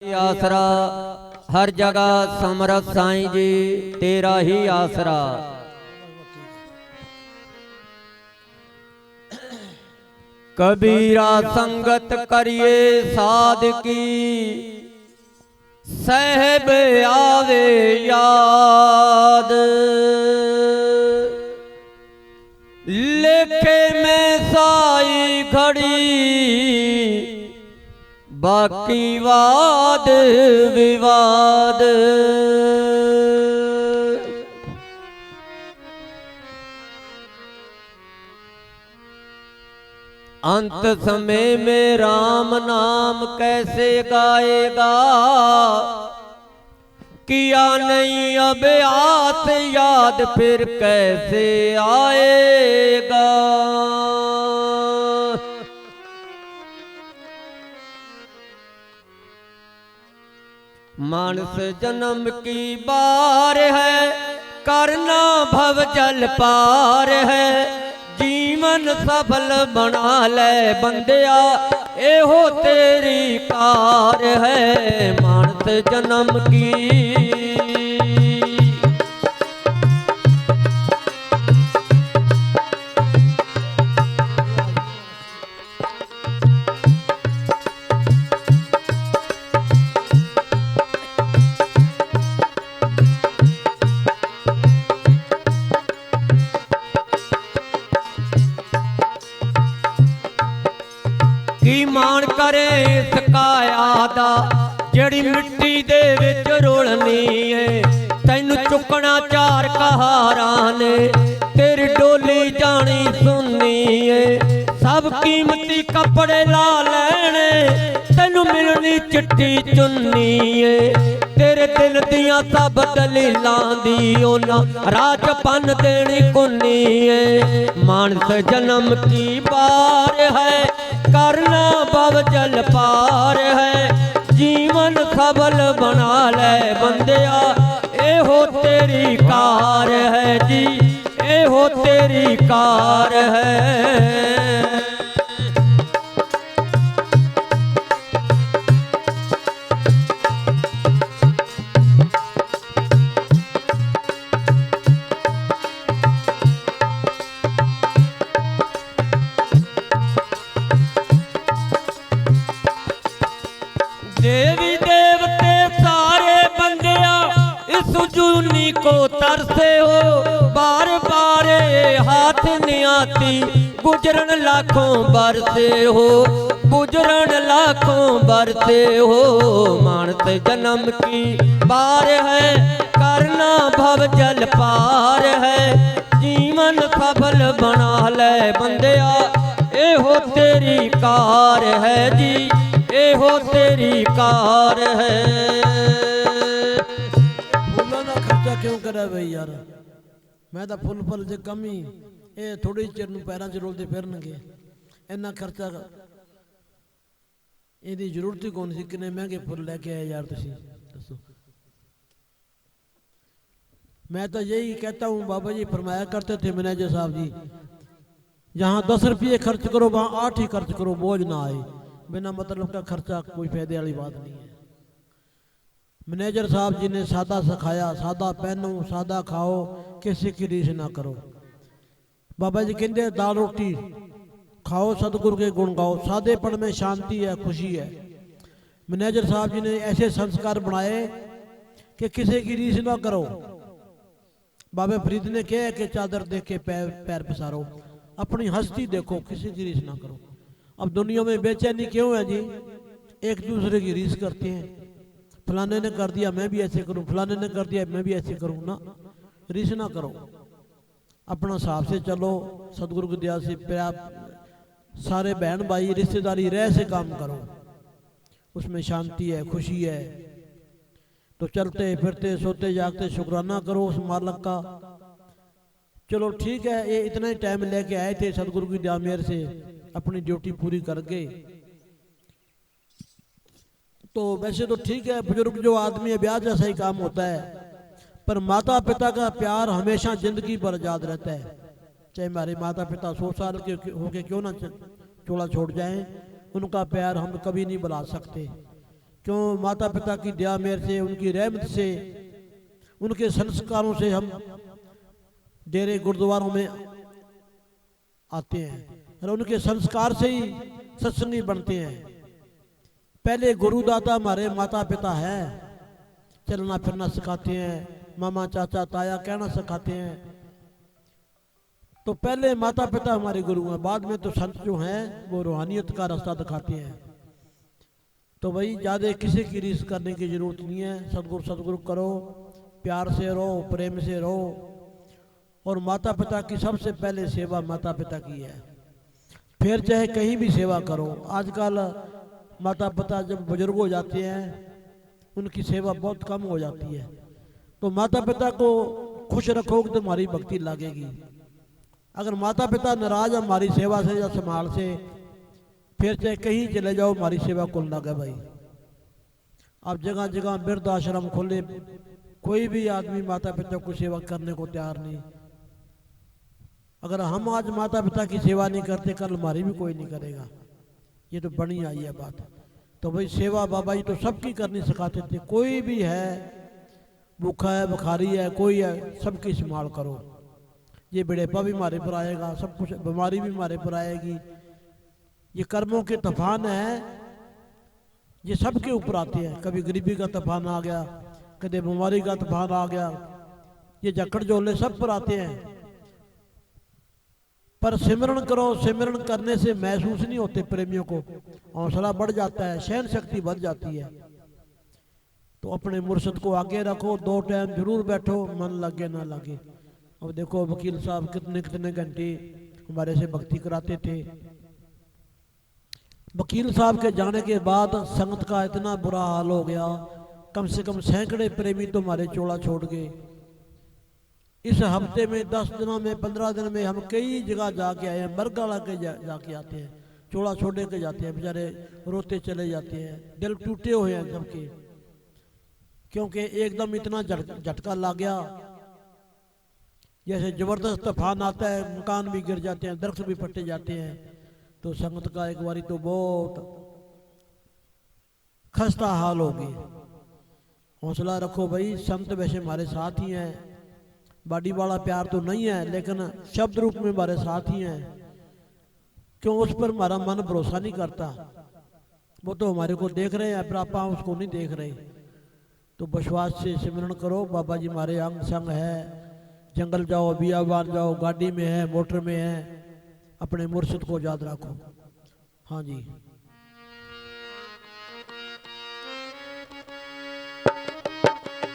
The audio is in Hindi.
आसरा हर जगह समरथ साईं जी तेरा ही आसरा। कबीरा संगत करिए साध की सहब आवे याद। लेखे में साई घड़ी बाकी वाद विवाद। अंत समय में राम नाम कैसे गाएगा, किया नहीं अब आस याद फिर कैसे आएगा। मानस जन्म की बार है, करना भव जल पार है। जीवन सफल बना ले बंदिया, एहो तेरी कार है। मानस जन्म की मान करे इसका आदा, जड़ी मिट्टी दे विच रोलनी है। तैनू चुकना चार कहारा ने, तेरी डोली जानी सुननी है। सब कीमती कपड़े ला लेने, तैनू मिलनी चिट्टी चुन्नी है। तेरे दिल दियां सब दलीलां दी ओना राजपन देनी कुन्नी है। मानस जन्म की बार है, करना भव जल पार है। जीवन सफल बना ले बंदिया, एहो तेरी कार है जी, एहो तेरी कार है। देवी देवते सारे बंदिया इस जूनी को तरसे हो। बार बार हाथ नहीं आती, गुजरन लाखों बरसे हो, गुजरन लाखों बरसे हो। मानस जन्म की बार है, करना भव जल पार है। जीवन सफल बना ले बंदिया, एहो तेरी कार है जी, एहो तेरी कार है। फुल्लां दा खर्चा क्यों करे बई यार, मैं तो फुल फल जे कमी ये थोड़ी चिर नूं पैरां च रोलदे फिरनगे। इन्ना खर्चा इहदी जरूरत ही कौन सी। किन्ने महंगे फुल लेके आए यार तुसीं दसो। मैं तो यही कहता हूँ, बाबा जी फरमाया करते थे मैनेजर साहब जी, जहाँ 10 रुपये खर्च करो वहाँ 8 ही खर्च करो, बोझ ना आए। बिना मतलब का खर्चा कोई फायदे वाली बात नहीं है। मैनेजर साहब जी ने सादा सिखाया, सादा पहनो सादा खाओ, किसी की रीस ना करो। बाबा जी कहते दाल रोटी खाओ, सतगुरु के गुण गाओ, सादेपन में शांति है, खुशी है। मैनेजर साहब जी ने ऐसे संस्कार बनाए कि किसी की रीस ना करो। बाबा फरीद ने कहा कि चादर देख के पैर पसारो, अपनी हस्ती देखो, किसी की रीस ना करो। अब दुनिया में बेचैनी क्यों है जी, एक दूसरे की रीस करते हैं। फलाने ने कर दिया मैं भी ऐसे करूं, फलाने ने कर दिया मैं भी ऐसे करूं ना। रीस ना करो, अपना हिसाब से चलो। सतगुरु की दया से सारे बहन भाई रिश्तेदारी रह से काम करो, उसमें शांति है, खुशी है। तो चलते फिरते सोते जागते शुक्राना करो उस मालिक का। चलो ठीक है, ये इतना ही टाइम लेके आए थे, सतगुरु की दया मेहर से अपनी ड्यूटी पूरी कर गए। तो वैसे तो ठीक है, बुजुर्ग जो आदमी है ब्याह जैसा ही काम होता है, पर माता पिता का प्यार हमेशा जिंदगी भर याद रहता है। चाहे हमारे माता पिता 100 साल के होके क्यों ना चोला छोड़ जाएं, उनका प्यार हम कभी नहीं भुला सकते। क्यों माता पिता की दया मेहर से, उनकी रहमत से, उनके संस्कारों से हम डेरे गुरुद्वारों में आते हैं और उनके संस्कार से ही सत्संगी बनते हैं। पहले गुरुदाता हमारे माता पिता है, चलना फिरना सिखाते हैं, मामा चाचा ताया कहना सिखाते हैं। तो पहले माता पिता हमारे गुरु हैं, बाद में तो संत जो हैं वो रूहानियत का रास्ता दिखाते हैं। तो भाई ज़्यादा किसी की रीस करने की ज़रूरत नहीं है। सतगुरु सतगुरु करो, प्यार से रहो, प्रेम से रहो। और माता पिता की सबसे पहले सेवा माता पिता की है, फिर चाहे कहीं भी सेवा करो। आजकल माता पिता जब बुजुर्ग हो जाते हैं उनकी सेवा बहुत कम हो जाती है। तो माता पिता को खुश रखोगे तो हमारी भक्ति लगेगी। अगर माता पिता नाराज है हमारी सेवा से या संभाल से, फिर चाहे कहीं चले जाओ हमारी सेवा को लगे भाई। अब जगह जगह वृद्ध आश्रम खोले, कोई भी आदमी माता पिता को सेवा करने को तैयार नहीं। अगर हम आज माता पिता की सेवा नहीं करते, कल हमारी भी कोई नहीं करेगा। ये तो बनी आई है बात। तो भाई सेवा बाबा जी तो सबकी करनी सिखाते थे। कोई भी है, भूखा है, बुखारी है, कोई है, सबकी संभाल करो। ये बुढ़ेपा भी हमारे पर आएगा, सब कुछ बीमारी भी हमारे पर आएगी। ये कर्मों के तूफान है, ये सबके ऊपर आते हैं। कभी गरीबी का तूफान आ गया, कभी बीमारी का तूफान आ गया, ये जकड़ जोले सब पर आते हैं। पर सिमरन करो, सिमरन करने से महसूस नहीं होते प्रेमियों को, हौसला बढ़ जाता है, सहन शक्ति बढ़ जाती है। तो अपने मुर्शद को आगे रखो, 2 टाइम जरूर बैठो, मन लगे ना लगे। अब देखो वकील साहब कितने कितने घंटे हमारे से भक्ति कराते थे। वकील साहब के जाने के बाद संगत का इतना बुरा हाल हो गया, कम से कम सैकड़े प्रेमी तो हमारे चोला छोड़ गए। इस हफ्ते में 10 दिनों में 15 दिन में हम कई जगह जाके आए हैं। मरगाला के जाके आते हैं, चोला छोड़े के जाते हैं, बेचारे रोते चले जाते हैं, दिल टूटे हुए हैं सबके। क्योंकि एकदम इतना झटका लग गया, जैसे जबरदस्त तूफान आता है, मकान भी गिर जाते हैं, दरख्त भी फटे जाते हैं। तो संगत का एक बारी तो बहुत खस्ता हाल हो गई। हौसला रखो भाई, संत वैसे हमारे साथ ही हैं, बाडी वाला प्यार तो नहीं है, लेकिन शब्द रूप में हमारे साथ ही हैं। क्यों उस पर हमारा मन भरोसा नहीं करता, वो तो हमारे को देख रहे हैं पर आप उसको नहीं देख रहे। तो विश्वास से सिमरन करो, बाबा जी हमारे अंग संग है। जंगल जाओ, बियाबान जाओ, गाड़ी में है, मोटर में है, अपने मुर्शिद को याद रखो। हाँ जी।